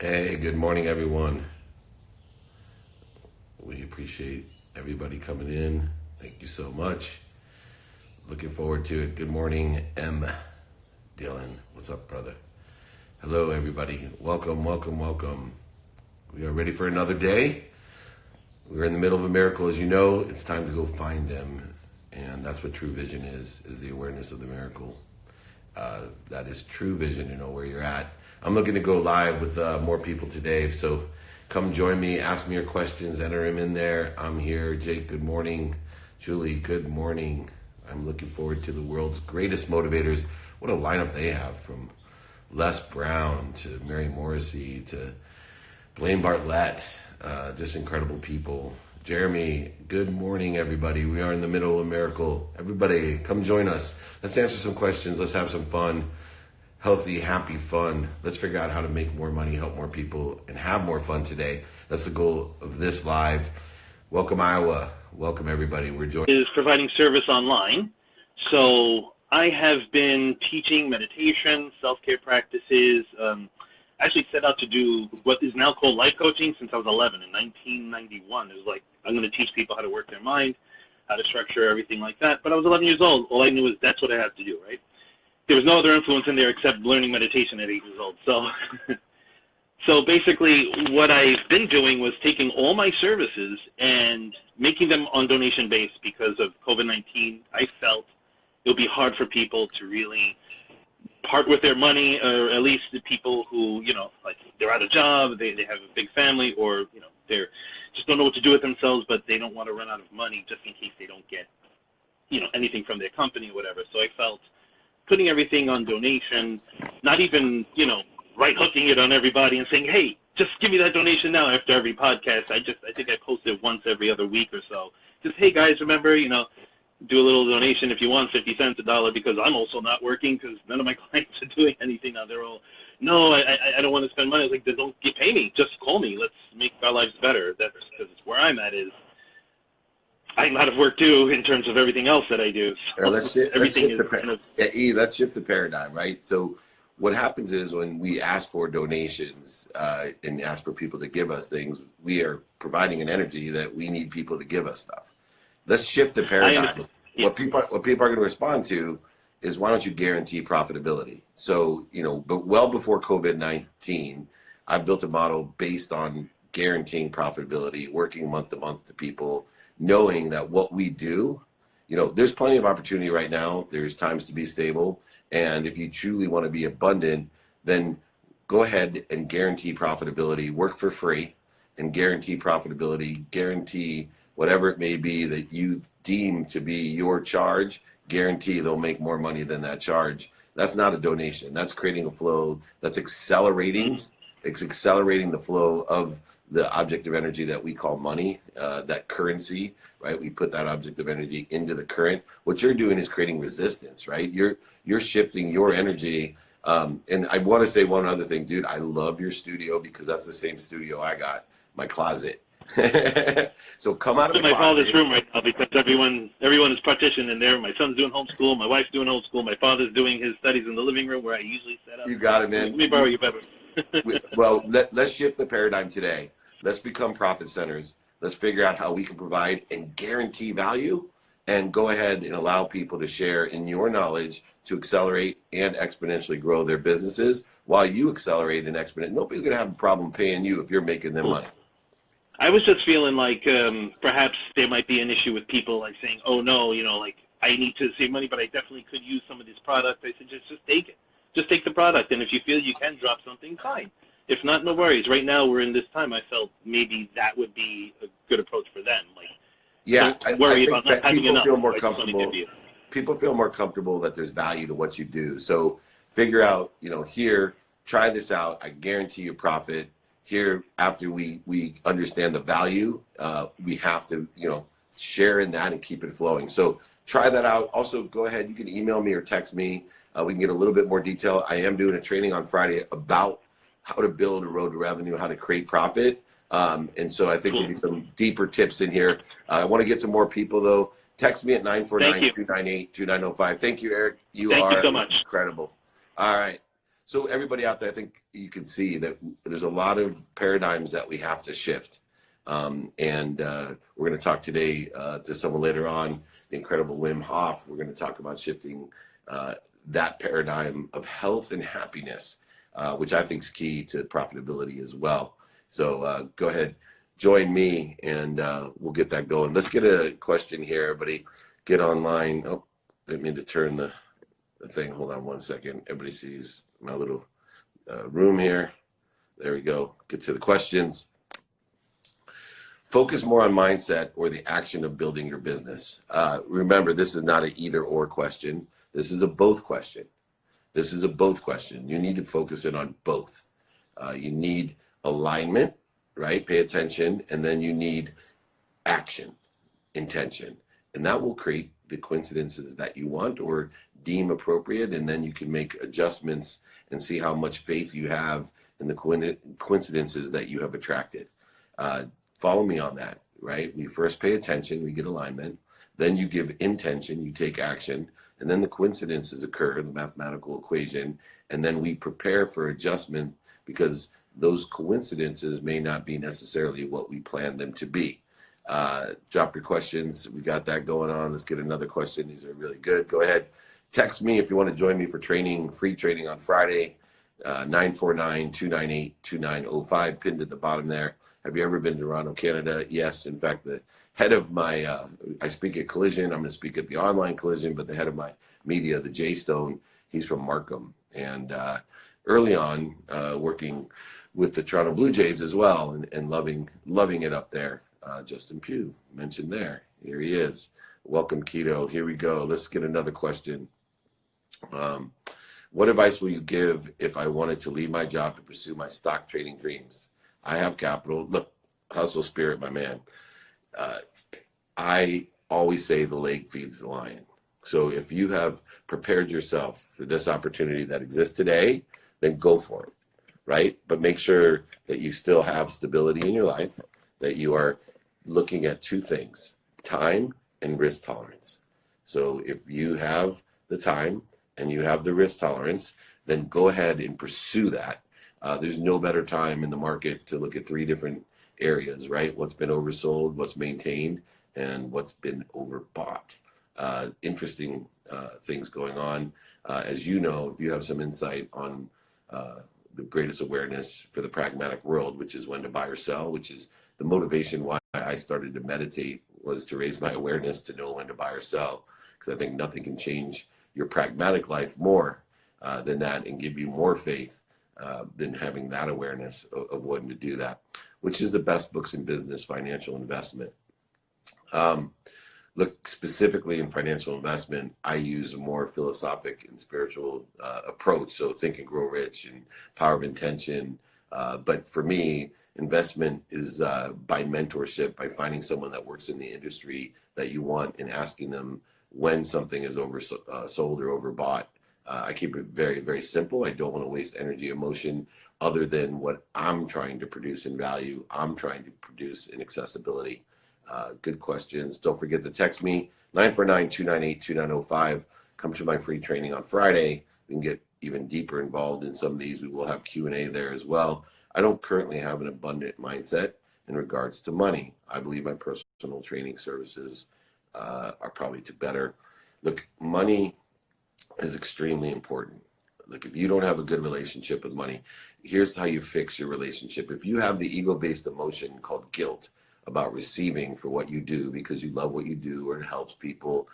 Hey, good morning, everyone. We appreciate everybody coming in. Thank you so much. Looking forward to it. Good morning, M. Dylan. What's up, brother? Hello, everybody. Welcome, welcome, welcome. We are ready for another day. We're in the middle of a miracle, as you know. It's time to go find them. And that's what true vision is the awareness of the miracle. That is true vision, to know where you're at. I'm looking to go live with more people today, so come join me, ask me your questions, enter them in there. I'm here. Jake, good morning. Julie, good morning. I'm looking forward to the world's greatest motivators. What a lineup they have, from Les Brown to Mary Morrissey to Blaine Bartlett. Just incredible people. Jeremy, good morning, everybody. We are in the middle of a miracle. Everybody, come join us. Let's answer some questions. Let's have some fun. Healthy, happy fun. Let's figure out how to make more money, help more people, and have more fun today. That's the goal of this live. Welcome, Iowa. Welcome, everybody. We're joining. Is providing service online. So I have been teaching meditation, self-care practices. Actually set out to do what is now called life coaching since I was 11. In 1991, it was like, I'm going to teach people how to work their mind, how to structure everything like that. But I was 11 years old. All I knew was that's what I had to do, right? There was no other influence in there except learning meditation at 8 years old. So basically what I've been doing was taking all my services and making them on donation base. Because of COVID-19, I felt it would be hard for people to really part with their money, or at least the people who, like they're out of job, they have a big family, or, they're just don't know what to do with themselves, but they don't want to run out of money just in case they don't get, anything from their company or whatever. So I felt putting everything on donation, not even, right hooking it on everybody and saying, hey, just give me that donation now after every podcast. I think I post it once every other week or so. Just, hey guys, remember, do a little donation if you want, 50 cents, $1, because I'm also not working because none of my clients are doing anything now. They're all, no, I don't want to spend money. I was like, then don't pay me. Just call me. Let's make our lives better. That's because where I'm at is I'm out of work too in terms of everything else that I do. So let's shift the paradigm, right? So what happens is when we ask for donations and ask for people to give us things, we are providing an energy that we need people to give us stuff. Let's shift the paradigm. What people are going to respond to is, why don't you guarantee profitability? So, but well before COVID-19, I built a model based on guaranteeing profitability, working month to month to people, knowing that what we do, there's plenty of opportunity right now. There's times to be stable. And if you truly want to be abundant, then go ahead and guarantee profitability, work for free and guarantee profitability, guarantee whatever it may be that you deem to be your charge, guarantee they'll make more money than that charge. That's not a donation. That's creating a flow. That's accelerating. It's accelerating the flow of the object of energy that we call money, that currency, right? We put that object of energy into the current. What you're doing is creating resistance, right? You're shifting your energy. And I want to say one other thing, dude. I love your studio because that's the same studio I got, my closet. So come out of the my closet. father's room right now because everyone is partitioned in there. My son's doing homeschool, my wife's doing homeschool, my father's doing his studies in the living room where I usually set up. You got it, man. Let me borrow your bedroom. Well, let's shift the paradigm today. Let's become profit centers. Let's figure out how we can provide and guarantee value, and go ahead and allow people to share in your knowledge to accelerate and exponentially grow their businesses while you accelerate and exponent. Nobody's going to have a problem paying you if you're making them money. I was just feeling like perhaps there might be an issue with people like saying, oh no, like I need to save money, but I definitely could use some of this product. I said, just take it. Just take the product. And if you feel you can drop something, fine. If not, no worries. Right now we're in this time. I felt maybe that would be a good approach for them. Like, yeah, don't worry about not having enough. People feel more comfortable that there's value to what you do. So figure out, here, try this out. I guarantee you profit. Here, after we understand the value, we have to, share in that and keep it flowing. So try that out. Also, go ahead. You can email me or text me. We can get a little bit more detail. I am doing a training on Friday about how to build a road to revenue, how to create profit. And so I think there'll be some deeper tips in here. I want to get to more people, though. Text me at 949-298-2905. Thank you, Eric. You are so much incredible. All right. So everybody out there, I think you can see that there's a lot of paradigms that we have to shift. We're going to talk today to someone later on, the incredible Wim Hof. We're going to talk about shifting that paradigm of health and happiness, which I think is key to profitability as well. So go ahead, join me, and we'll get that going. Let's get a question here, everybody. Get online. Oh, didn't mean to turn the thing. Hold on one second. Everybody sees my little room here. There we go. Get to the questions. Focus more on mindset or the action of building your business. Remember, this is not an either or question. This is a both question. This is a both question. You need to focus in on both. You need alignment, right? Pay attention. And then you need action, intention. And that will create the coincidences that you want or deem appropriate. And then you can make adjustments and see how much faith you have in the coincidences that you have attracted. Follow me on that, right? We first pay attention, we get alignment, then you give intention, you take action, and then the coincidences occur, the mathematical equation, and then we prepare for adjustment because those coincidences may not be necessarily what we planned them to be. Drop your questions. We got that going on. Let's get another question. These are really good. Go ahead. Text me if you want to join me for training, free training on Friday, 949-298-2905, pinned at the bottom there. Have you ever been to Toronto, Canada? Yes. In fact, the head of my, I speak at Collision. I'm going to speak at the online Collision, but the head of my media, the J Stone, he's from Markham. And early on, working with the Toronto Blue Jays as well, and loving it up there. Justin Pugh mentioned there. Here he is. Welcome, Keto. Here we go. Let's get another question. What advice will you give if I wanted to leave my job to pursue my stock trading dreams? I have capital. Look, hustle spirit, my man. I always say the leg feeds the lion. So if you have prepared yourself for this opportunity that exists today, then go for it, right? But make sure that you still have stability in your life, that you are looking at two things, time and risk tolerance. So if you have the time and you have the risk tolerance, then go ahead and pursue that. There's no better time in the market to look at three different areas, right? What's been oversold, what's maintained, and what's been overbought. Interesting things going on. As you know, if you have some insight on the greatest awareness for the pragmatic world, which is when to buy or sell, which is the motivation why I started to meditate, was to raise my awareness to know when to buy or sell. Because I think nothing can change your pragmatic life more than that, and give you more faith than having that awareness of when to do that, which is the best books in business, financial investment. Look, specifically in financial investment, I use a more philosophic and spiritual approach. So Think and Grow Rich and Power of Intention. But for me, investment is by mentorship, by finding someone that works in the industry that you want and asking them when something is oversold or overbought. I keep it very, very simple. I don't want to waste energy, emotion, other than what I'm trying to produce in value. I'm trying to produce in accessibility. Good questions. Don't forget to text me, 949-298-2905. Come to my free training on Friday. We can get even deeper involved in some of these. We will have Q&A there as well. I don't currently have an abundant mindset in regards to money. I believe my personal training services are probably to better. Look, money is extremely important. Like, if you don't have a good relationship with money, here's how you fix your relationship. If you have the ego-based emotion called guilt about receiving for what you do because you love what you do or it helps people,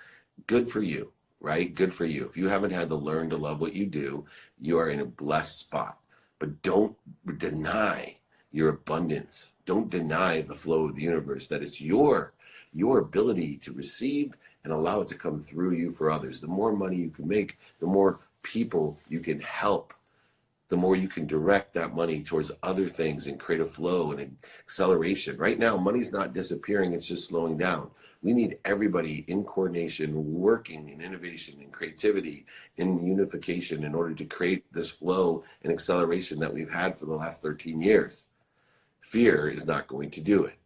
good for you, right? Good for you. If you haven't had to learn to love what you do, you are in a blessed spot. But don't deny your abundance. Don't deny the flow of the universe, that it's your ability to receive and allow it to come through you for others. The more money you can make, the more people you can help, the more you can direct that money towards other things and create a flow and an acceleration. Right now, money's not disappearing, it's just slowing down. We need everybody in coordination, working in innovation and creativity, in unification, in order to create this flow and acceleration that we've had for the last 13 years. Fear is not going to do it.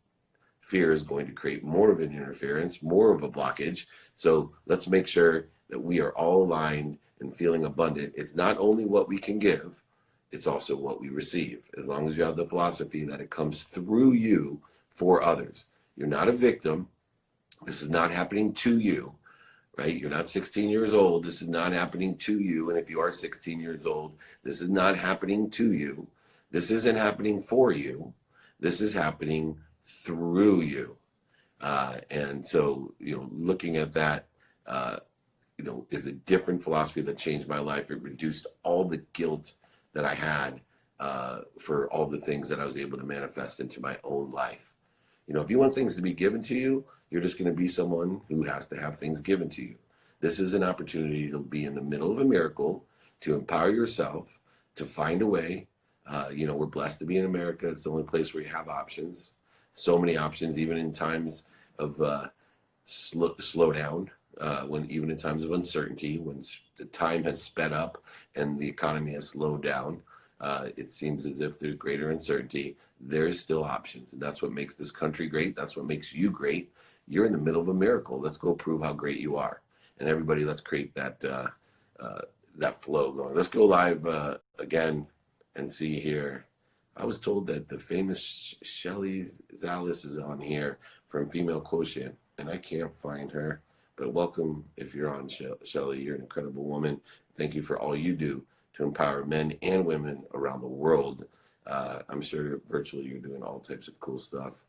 Fear is going to create more of an interference, more of a blockage. So let's make sure that we are all aligned and feeling abundant, it's not only what we can give, it's also what we receive. As long as you have the philosophy that it comes through you for others. You're not a victim. This is not happening to you, right? You're not 16 years old. This is not happening to you. And if you are 16 years old, this is not happening to you. This isn't happening for you. This is happening through you. And so, looking at that, is a different philosophy that changed my life. It reduced all the guilt that I had for all the things that I was able to manifest into my own life. If you want things to be given to you, you're just going to be someone who has to have things given to you. This is an opportunity to be in the middle of a miracle, to empower yourself, to find a way. We're blessed to be in America. It's the only place where you have options. So many options, even in times of slowdown, even in times of uncertainty, when the time has sped up and the economy has slowed down. It seems as if there's greater uncertainty. There's still options, and that's what makes this country great. That's what makes you great. You're in the middle of a miracle. Let's go prove how great you are. And everybody, let's create that flow going. Let's go live again and see here. I was told that the famous Shelly Zalis is on here from Female Quotient, and I can't find her. But welcome if you're on, Shelly. You're an incredible woman. Thank you for all you do to empower men and women around the world. I'm sure virtually you're doing all types of cool stuff.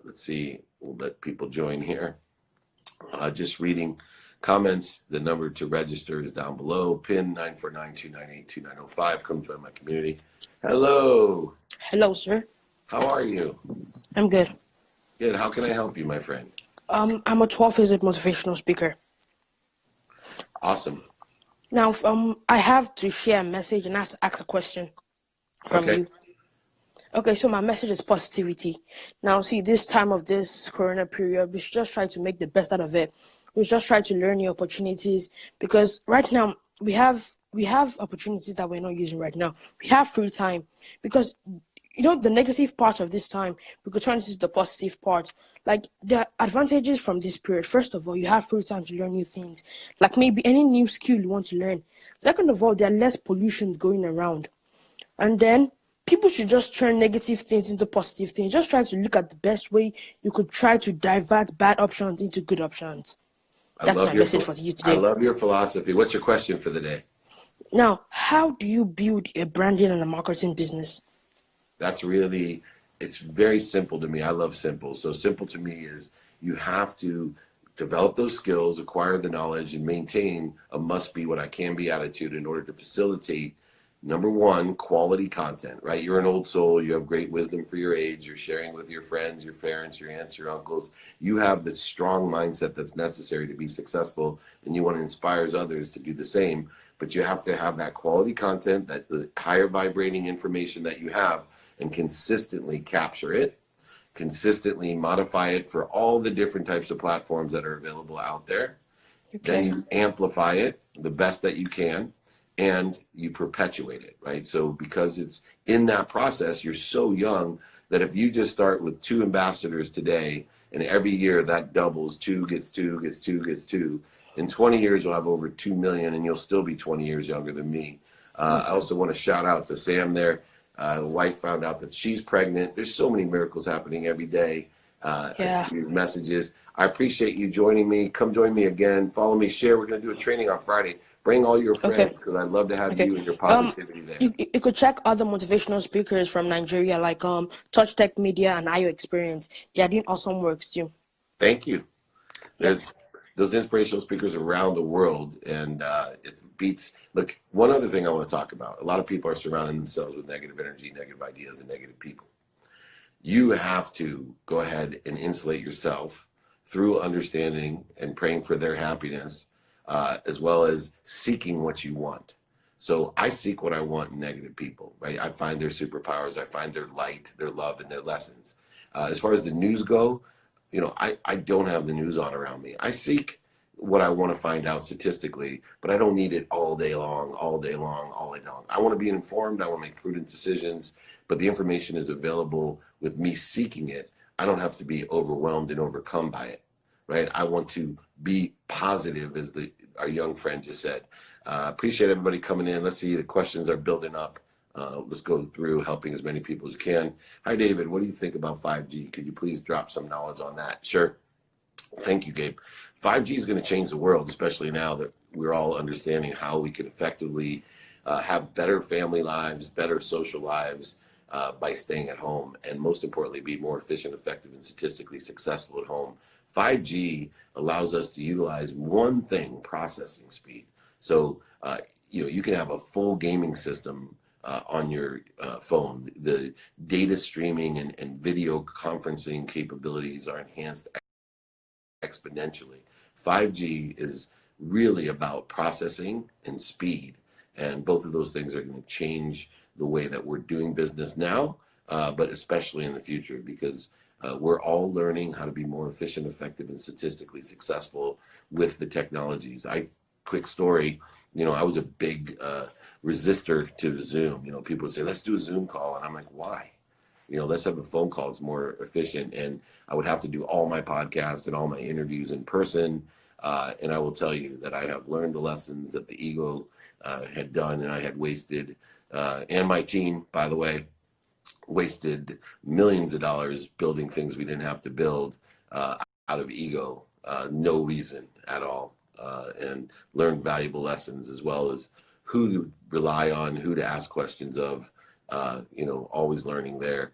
Let's see. We'll let people join here. Just reading comments. The number to register is down below. PIN 949-298-2905. Come join my community. Hello. Hello, sir. How are you? I'm good. Good. How can I help you, my friend? I'm a 12-visit motivational speaker. Awesome. Now, I have to share a message and I have to ask a question from you. Okay, so my message is positivity. Now, see, this time of this corona period, we should just try to make the best out of it. We should just try to learn new opportunities, because right now we have opportunities that we're not using right now. We have free time, because the negative part of this time, we could turn this to the positive part. Like, the advantages from this period: first of all, you have free time to learn new things, like maybe any new skill you want to learn. Second of all, there are less pollution going around. And then people should just turn negative things into positive things. Just try to look at the best way you could try to divert bad options into good options. That's my message for you today. I love your philosophy. What's your question for the day? Now, how do you build a branding and a marketing business? It's very simple to me. I love simple. So simple to me is you have to develop those skills, acquire the knowledge, and maintain a must-be what I can be attitude in order to facilitate, number one, quality content, right? You're an old soul. You have great wisdom for your age. You're sharing with your friends, your parents, your aunts, your uncles. You have the strong mindset that's necessary to be successful, and you want to inspire others to do the same. But you have to have that quality content, that the higher vibrating information that you have, and consistently capture it, consistently modify it for all the different types of platforms that are available out there. Okay. Then you amplify it the best that you can, and you perpetuate it, right? So because it's in that process, you're so young that if you just start with 2 ambassadors today, and every year that doubles, 2 gets 2, gets 2, gets 2, in 20 years you'll have over 2 million, and you'll still be 20 years younger than me. I also want to shout out to Sam there. Wife found out that she's pregnant. There's so many miracles happening every day. I see your messages. I appreciate you joining me. Come join me again. Follow me, share. We're going to do a training on Friday. Bring all your friends, because I'd love to have you and your positivity there. You could check other motivational speakers from Nigeria, like Touch Tech Media and IO Experience. They are doing awesome works too. Thank you. There's those inspirational speakers around the world, and it beats. Look, one other thing I want to talk about. A lot of people are surrounding themselves with negative energy, negative ideas, and negative people. You have to go ahead and insulate yourself through understanding and praying for their happiness, as well as seeking what you want. So I seek what I want in negative people, right? I find their superpowers, I find their light, their love, and their lessons. As far as the news go, I don't have the news on around me. I seek what I want to find out statistically, but I don't need it all day long, all day long, all day long. I want to be informed. I want to make prudent decisions, but the information is available with me seeking it. I don't have to be overwhelmed and overcome by it, right? I want to be positive, as our young friend just said. Appreciate everybody coming in. Let's see, the questions are building up. Let's go through helping as many people as you can. Hi, David. What do you think about 5G? Could you please drop some knowledge on that? Sure. Thank you, Gabe. 5G is going to change the world, especially now that we're all understanding how we can effectively have better family lives, better social lives by staying at home, and most importantly, be more efficient, effective, and statistically successful at home. 5G allows us to utilize one thing: processing speed. So, you can have a full gaming system on your phone. The data streaming and video conferencing capabilities are enhanced exponentially. 5G is really about processing and speed, and both of those things are going to change the way that we're doing business now, but especially in the future, because we're all learning how to be more efficient, effective, and statistically successful with the technologies. Quick story, I was a big resistor to Zoom. People would say, let's do a Zoom call, and I'm like, why? Let's have a phone call. It's more efficient. And I would have to do all my podcasts and all my interviews in person. And I will tell you that I have learned the lessons that the ego had done and I had wasted. And my team, by the way, wasted millions of dollars building things we didn't have to build out of ego, no reason at all. And learned valuable lessons, as well as who to rely on, who to ask questions of. Always learning there.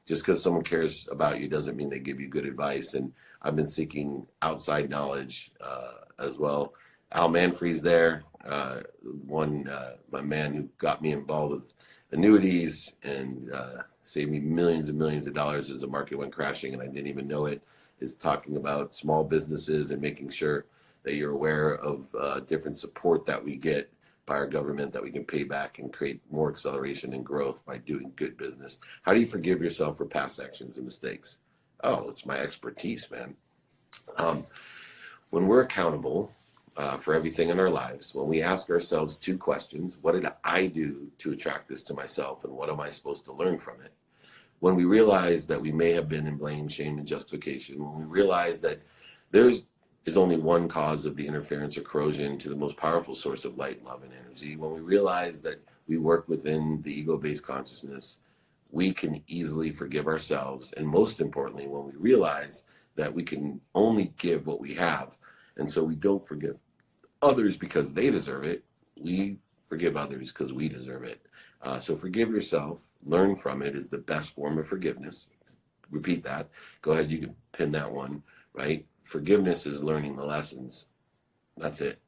Just because someone cares about you doesn't mean they give you good advice. And I've been seeking outside knowledge as well. Al Manfree's there, my man who got me involved with annuities and saved me millions and millions of dollars as the market went crashing and I didn't even know it, is talking about small businesses and making sure that you're aware of different support that we get by our government that we can pay back and create more acceleration and growth by doing good business. How do you forgive yourself for past actions and mistakes? Oh, it's my expertise, man. When we're accountable for everything in our lives, when we ask ourselves two questions: what did I do to attract this to myself, and what am I supposed to learn from it? When we realize that we may have been in blame, shame, and justification, when we realize that there's only one cause of the interference or corrosion to the most powerful source of light, love, and energy. When we realize that we work within the ego-based consciousness, we can easily forgive ourselves. And most importantly, when we realize that we can only give what we have, and so we don't forgive others because they deserve it, we forgive others because we deserve it. So forgive yourself, learn from it is the best form of forgiveness. Repeat that. Go ahead, you can pin that one, right? Forgiveness is learning the lessons. That's it,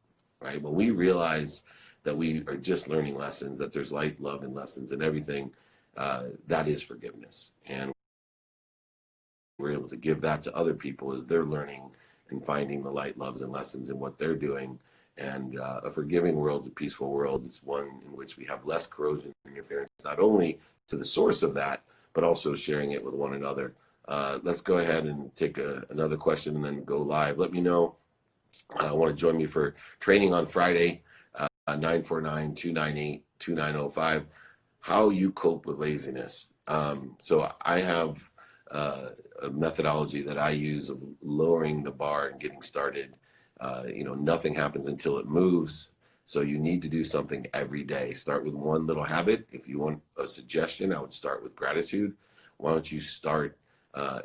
right? When we realize that we are just learning lessons, that there's light, love, and lessons in everything, that is forgiveness. And we're able to give that to other people as they're learning and finding the light, loves, and lessons in what they're doing. And a forgiving world is a peaceful world. It's one in which we have less corrosion and interference, not only to the source of that, but also sharing it with one another. Let's go ahead and take another question and then go live. Let me know. Want to join me for training on Friday, 949-298-2905, how you cope with laziness. So I have a methodology that I use of lowering the bar and getting started. Nothing happens until it moves. So you need to do something every day. Start with one little habit. If you want a suggestion, I would start with gratitude. Why don't you start?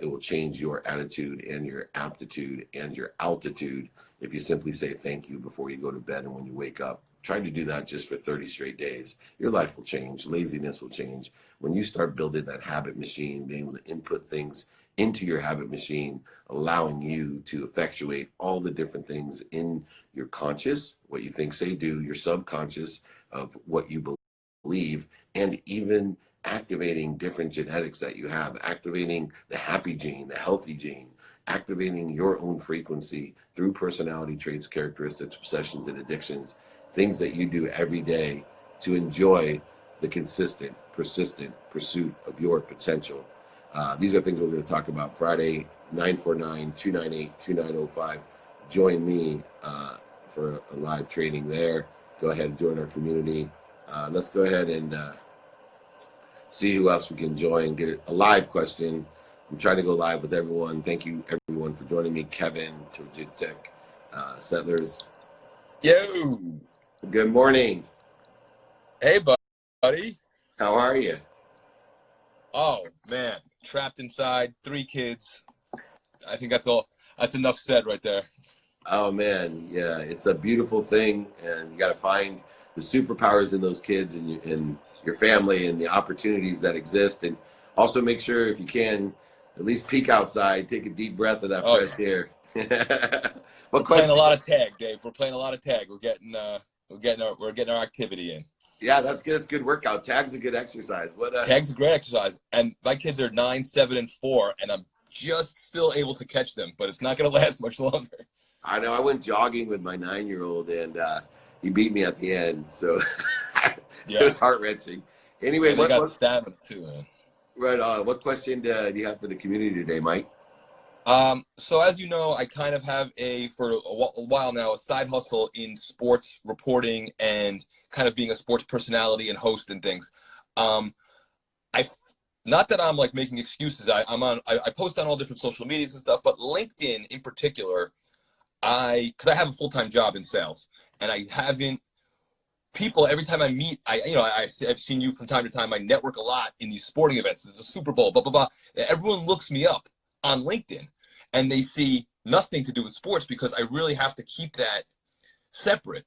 It will change your attitude and your aptitude and your altitude if you simply say thank you before you go to bed and when you wake up. Try to do that just for 30 straight days. Your life will change. Laziness will change. When you start building that habit machine, being able to input things into your habit machine, allowing you to effectuate all the different things in your conscious, what you think, say, do, your subconscious of what you believe, and even activating different genetics that you have, activating the happy gene, the healthy gene, activating your own frequency through personality traits, characteristics, obsessions, and addictions, things that you do every day to enjoy the consistent, persistent pursuit of your potential. These are things we're going to talk about Friday, 949-298-2905. Join me for a live training there. Go ahead and join our community. Let's go ahead and see who else we can join. Get a live question. I'm trying to go live with everyone. Thank you, everyone, for joining me. Kevin, Tojitek, Settlers. Yo! Good morning. Hey, buddy. How are you? Oh, man. Trapped inside, 3 kids. I think that's all. That's enough said right there. Oh man, yeah, it's a beautiful thing, and you got to find the superpowers in those kids and your family and the opportunities that exist, and also make sure if you can, at least peek outside, take a deep breath of that Oh, fresh air. we're What playing a question? lot of tag, Dave. We're playing a lot of tag. We're getting our activity in. Yeah, that's good. It's good workout. Tag's a good exercise. Tag's a great exercise, and my kids are 9, 7, and 4, and I'm just still able to catch them, but it's not going to last much longer. I know I went jogging with my 9-year-old, and he beat me at the end, so it was heart wrenching. Anyway, And they got stamina too, man. right on. What question do you have for the community today, Mike? So as you know, I kind of have for a while now, a side hustle in sports reporting and kind of being a sports personality and host and things. Not that I'm like making excuses. I post on all different social medias and stuff, but LinkedIn in particular, because I have a full-time job in sales, and I haven't people every time I meet, I've seen you from time to time. I network a lot in these sporting events. There's a Super Bowl, blah blah blah. Everyone looks me up on LinkedIn, and they see nothing to do with sports because I really have to keep that separate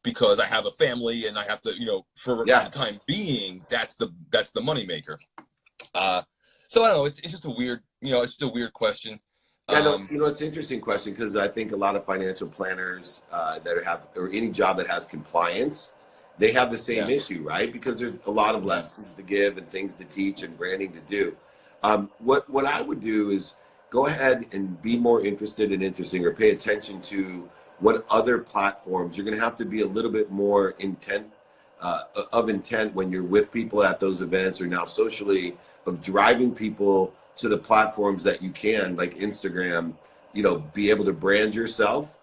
because I have a family and I have to, for the time being, that's the moneymaker. So I don't know. It's just a weird, it's just a weird question. Yeah, no, it's an interesting question because I think a lot of financial planners that have, or any job that has compliance, they have the same issue, right? Because there's a lot of lessons to give and things to teach and branding to do. What I would do is go ahead and be more interested and interesting, or pay attention to what other platforms. You're going to have to be a little bit more intent when you're with people at those events, or now socially, of driving people to the platforms that you can, like Instagram, be able to brand yourself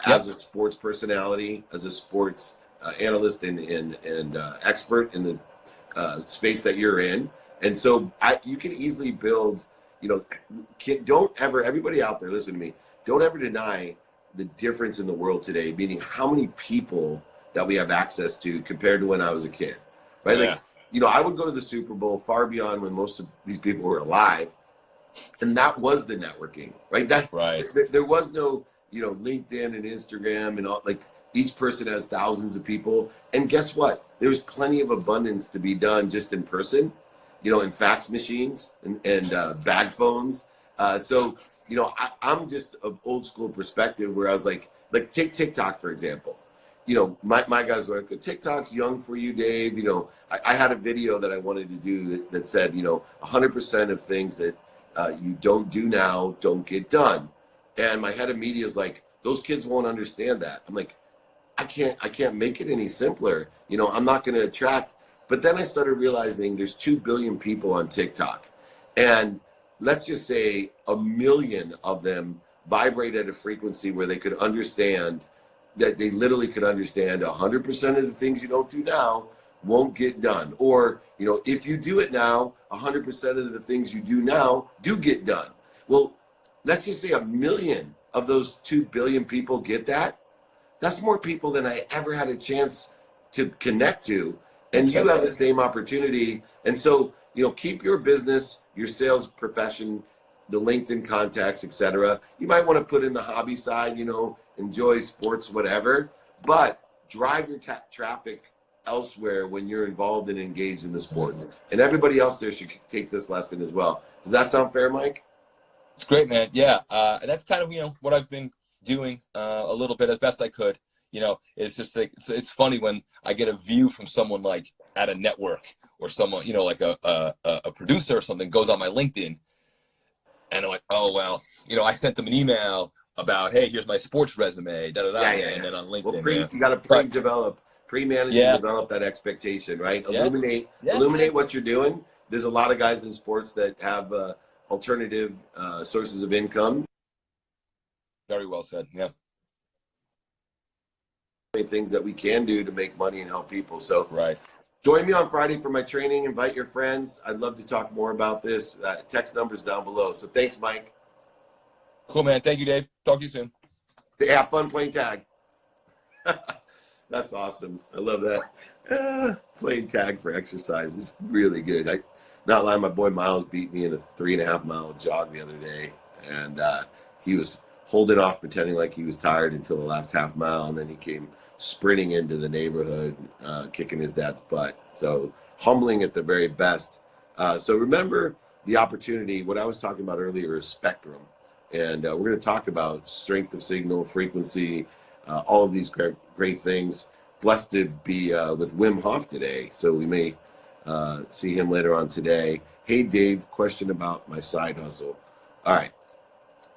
as a sports personality, as a sports analyst and expert in the space that you're in. And so you can easily build, everybody out there, listen to me, don't ever deny the difference in the world today, meaning how many people that we have access to compared to when I was a kid, right? Yeah. Like, I would go to the Super Bowl far beyond when most of these people were alive. And that was the networking, right? There was no, LinkedIn and Instagram and all, like each person has thousands of people. And guess what? There's plenty of abundance to be done just in person, in fax machines and bag phones. So, I'm just of old school perspective where I was like take TikTok, for example. My guys were like, TikTok's young for you, Dave. I had a video that I wanted to do that said, 100% of things that you don't do now don't get done. And my head of media is like, those kids won't understand that. I'm like, I can't make it any simpler. I'm not going to attract. But then I started realizing there's 2 billion people on TikTok, and let's just say 1 million of them vibrate at a frequency where they could understand that they literally could understand 100% of the things you don't do now won't get done. Or, if you do it now, 100% of the things you do now do get done. Well, let's just say 1 million of those 2 billion people get that. That's more people than I ever had a chance to connect to. And you have the same opportunity. And so, keep your business, your sales profession, the LinkedIn contacts, etc. You might want to put in the hobby side, enjoy sports, whatever, but drive your traffic elsewhere when you're involved and engaged in the sports. And everybody else there should take this lesson as well. Does that sound fair, Mike? It's great, man. Yeah. And that's kind of, what I've been doing a little bit as best I could. It's just like, it's funny when I get a view from someone like at a network or someone, like a producer or something goes on my LinkedIn, and I'm like, oh, well, I sent them an email about, hey, here's my sports resume, and then on LinkedIn. Well, you got to pre-manage and develop that expectation, right? Illuminate what you're doing. There's a lot of guys in sports that have alternative sources of income. Very well said. Yeah. Things that we can do to make money and help people. So right. Join me on Friday for my training. Invite your friends. I'd love to talk more about this. Text numbers down below. So thanks, Mike. Cool, man. Thank you, Dave. Talk to you soon. Have fun playing tag. That's awesome. I love that. Playing tag for exercise is really good. Not lying, my boy Miles beat me in a 3.5 mile jog the other day, and he was holding off, pretending like he was tired until the last half mile, and then he came sprinting into the neighborhood, kicking his dad's butt. So humbling at the very best. So remember the opportunity. What I was talking about earlier is spectrum, and we're going to talk about strength of signal, frequency, all of these great things. Blessed to be with Wim Hof today, so we may see him later on today. Hey, Dave, question about my side hustle. All right,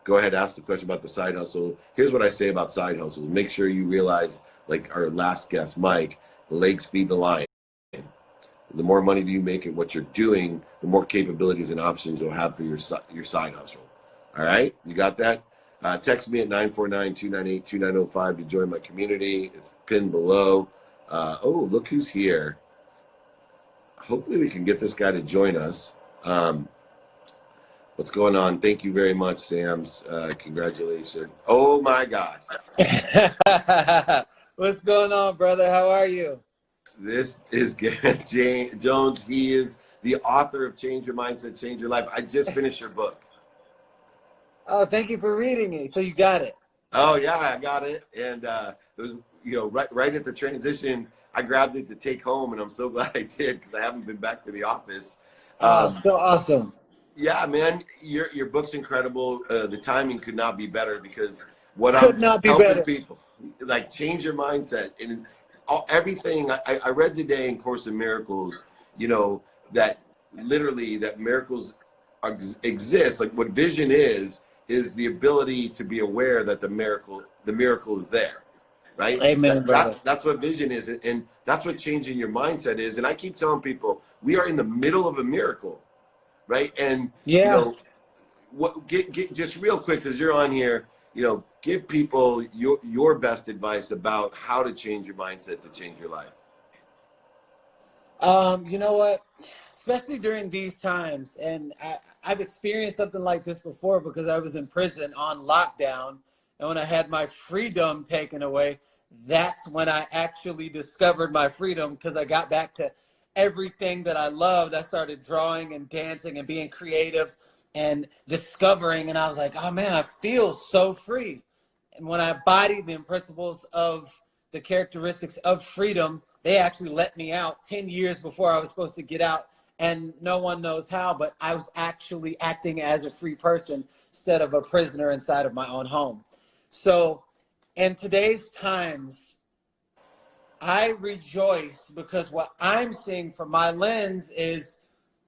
go ahead, ask the question about the side hustle. Here's what I say about side hustle. Make sure you realize, like our last guest, Mike, the legs feed the lion. The more money do you make at what you're doing, the more capabilities and options you'll have for your side hustle. All right, you got that? Text me at 949-298-2905 to join my community. It's pinned below. Oh, look who's here. Hopefully we can get this guy to join us. What's going on? Thank you very much, Sam's. Congratulations. Oh my gosh. What's going on, brother? How are you? This is James Jones. He is the author of Change Your Mindset, Change Your Life. I just finished your book. Oh, thank you for reading it. So you got it. Oh yeah, I got it. And it was, right at the transition, I grabbed it to take home, and I'm so glad I did, because I haven't been back to the office. So awesome. Yeah, man, your book's incredible. The timing could not be better, because what Could I'm not be helping better. people, like, change your mindset. And everything I read today in Course in Miracles, that literally that miracles exist. Like, what vision is the ability to be aware that the miracle is there. Right? Amen, brother. That's what vision is, and that's what changing your mindset is. And I keep telling people, we are in the middle of a miracle, right? And Yeah. get just real quick, because you're on here, give people your best advice about how to change your mindset to change your life. You know what? Especially during these times, and I've experienced something like this before, because I was in prison on lockdown, and when I had my freedom taken away, that's when I actually discovered my freedom, because I got back to everything that I loved. I started drawing and dancing and being creative and discovering, and I was like, oh man, I feel so free. And when I embodied the principles of the characteristics of freedom, they actually let me out 10 years before I was supposed to get out. And no one knows how, but I was actually acting as a free person instead of a prisoner inside of my own home. So in today's times, I rejoice, because what I'm seeing from my lens is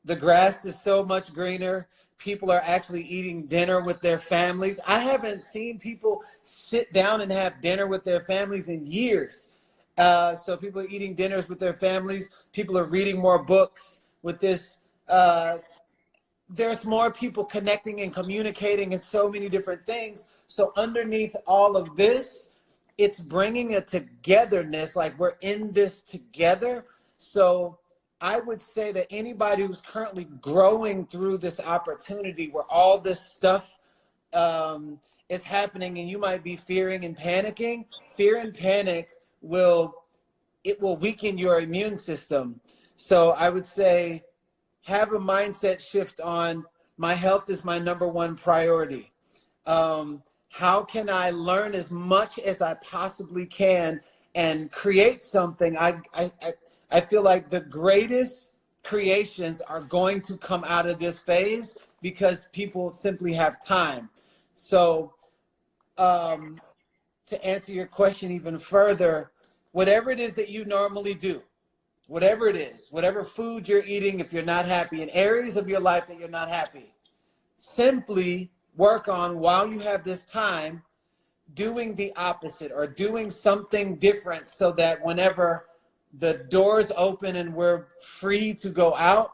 the grass is so much greener. People are actually eating dinner with their families. I haven't seen people sit down and have dinner with their families in years. So people are eating dinners with their families. People are reading more books with this. There's more people connecting and communicating and so many different things. So underneath all of this, it's bringing a togetherness, like we're in this together. So I would say that anybody who's currently growing through this opportunity where all this stuff is happening, and you might be fearing and panicking, fear and panic will weaken your immune system. So I would say, have a mindset shift on, my health is my number one priority. How can I learn as much as I possibly can and create something? I feel like the greatest creations are going to come out of this phase, because people simply have time. So to answer your question even further, whatever it is that you normally do, whatever it is, whatever food you're eating, if you're not happy, in areas of your life that you're not happy, simply work on, while you have this time, doing the opposite or doing something different, so that whenever the doors open and we're free to go out,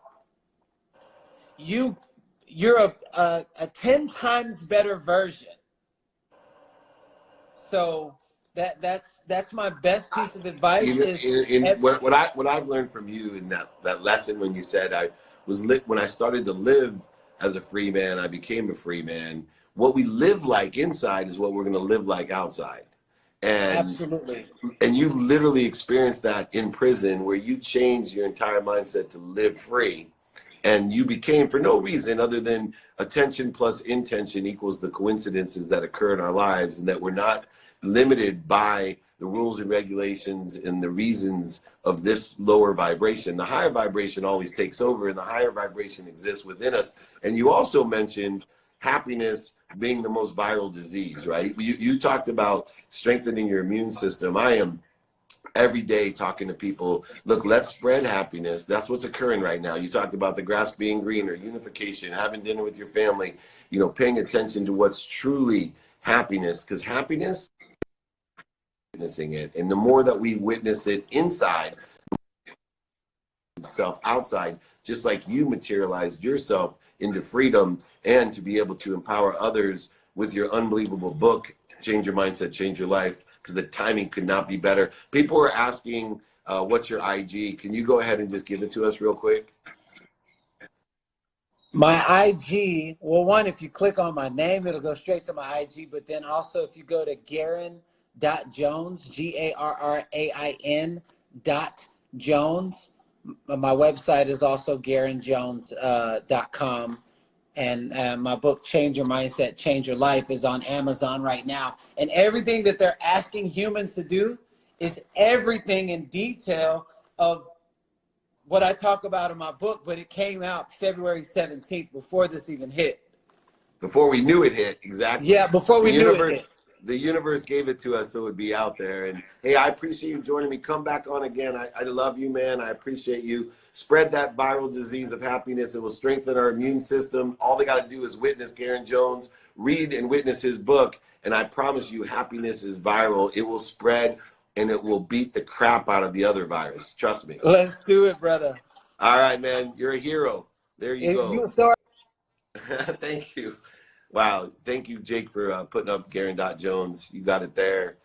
you're a 10 times better version. So that's my best piece of advice. What I've learned from you in that lesson, when you said when I started to live as a free man, I became a free man. What we live like inside is what we're going to live like outside. Absolutely. And you literally experienced that in prison, where you changed your entire mindset to live free. And you became, for no reason other than attention plus intention equals the coincidences that occur in our lives, and that we're not limited by the rules and regulations and the reasons of this lower vibration. The higher vibration always takes over, and the higher vibration exists within us. And you also mentioned happiness being the most viral disease, right? You talked about strengthening your immune system. I am every day talking to people, look, let's spread happiness. That's what's occurring right now. You talked about the grass being greener, unification, having dinner with your family, you know, paying attention to what's truly happiness, because happiness, witnessing it. And the more that we witness it inside, itself outside, just like you materialized yourself into freedom, and to be able to empower others with your unbelievable book, Change Your Mindset, Change Your Life, because the timing could not be better. People are asking, what's your IG? Can you go ahead and just give it to us real quick? My IG, well, one, if you click on my name, it'll go straight to my IG. But then also, if you go to Garrain.Jones, GARRAIN.Jones, my website is also GarrainJones.com. And my book, Change Your Mindset, Change Your Life, is on Amazon right now. And everything that they're asking humans to do is everything in detail of what I talk about in my book, but it came out February 17th, before this even hit. Before we knew it hit, exactly. Yeah, before we knew it hit. The universe gave it to us so it would be out there. And hey, I appreciate you joining me. Come back on again. I love you, man. I appreciate you. Spread that viral disease of happiness. It will strengthen our immune system. All they got to do is witness Garrain Jones, read and witness his book. And I promise you, happiness is viral. It will spread, and it will beat the crap out of the other virus. Trust me. Let's do it, brother. All right, man. You're a hero. There you go. You sorry. Thank you. Wow. Thank you, Jake, for putting up Garrain.Jones. You got it there.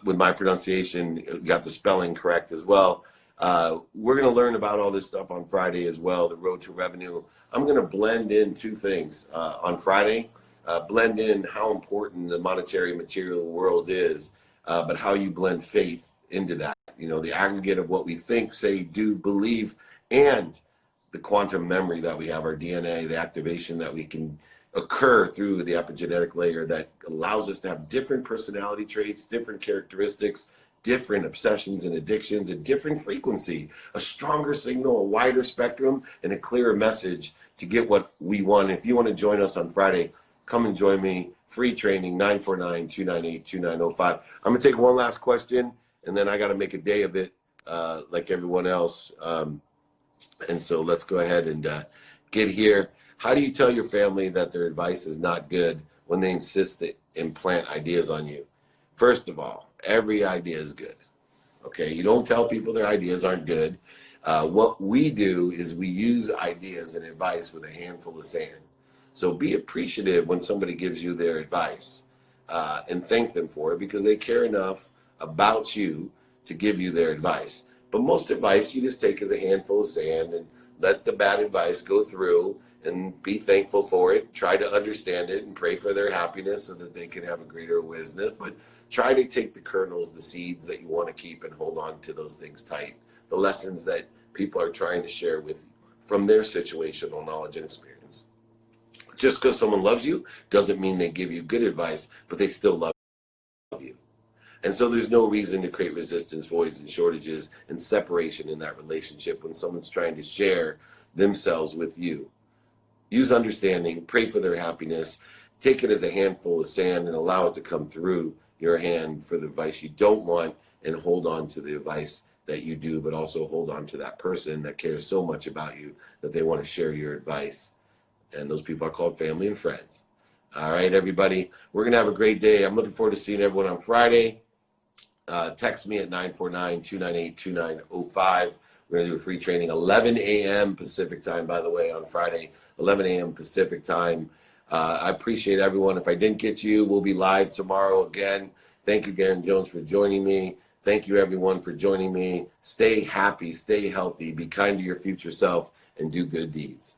With my pronunciation, you got the spelling correct as well. We're going to learn about all this stuff on Friday as well, the road to revenue. I'm going to blend in two things on Friday. Blend in how important the monetary material world is, but how you blend faith into that. You know, the aggregate of what we think, say, do, believe, and the quantum memory that we have, our DNA, the activation that we can occur through the epigenetic layer that allows us to have different personality traits, different characteristics, different obsessions and addictions, a different frequency, a stronger signal, a wider spectrum, and a clearer message to get what we want. If you want to join us on Friday, come and join me. Free training, 949-298-2905. I'm going to take one last question, and then I got to make a day of it like everyone else. And so let's go ahead and get here. How do you tell your family that their advice is not good when they insist to implant ideas on you? First of all, every idea is good. Okay, you don't tell people their ideas aren't good. What we do is we use ideas and advice with a handful of sand. So be appreciative when somebody gives you their advice and thank them for it, because they care enough about you to give you their advice. But most advice you just take as a handful of sand and let the bad advice go through and be thankful for it. Try to understand it and pray for their happiness so that they can have a greater wisdom. But try to take the kernels, the seeds that you want to keep, and hold on to those things tight. The lessons that people are trying to share with you from their situational knowledge and experience. Just because someone loves you doesn't mean they give you good advice, but they still love you. And so there's no reason to create resistance, voids, and shortages and separation in that relationship when someone's trying to share themselves with you. Use understanding, pray for their happiness, take it as a handful of sand and allow it to come through your hand for the advice you don't want, and hold on to the advice that you do, but also hold on to that person that cares so much about you that they want to share your advice. And those people are called family and friends. All right, everybody, we're going to have a great day. I'm looking forward to seeing everyone on Friday. Text me at 949-298-2905. We're going to do a free training, 11 a.m. Pacific time, by the way, on Friday, 11 a.m. Pacific time. I appreciate everyone. If I didn't get you, we'll be live tomorrow again. Thank you, Garrain Jones, for joining me. Thank you, everyone, for joining me. Stay happy, stay healthy, be kind to your future self, and do good deeds.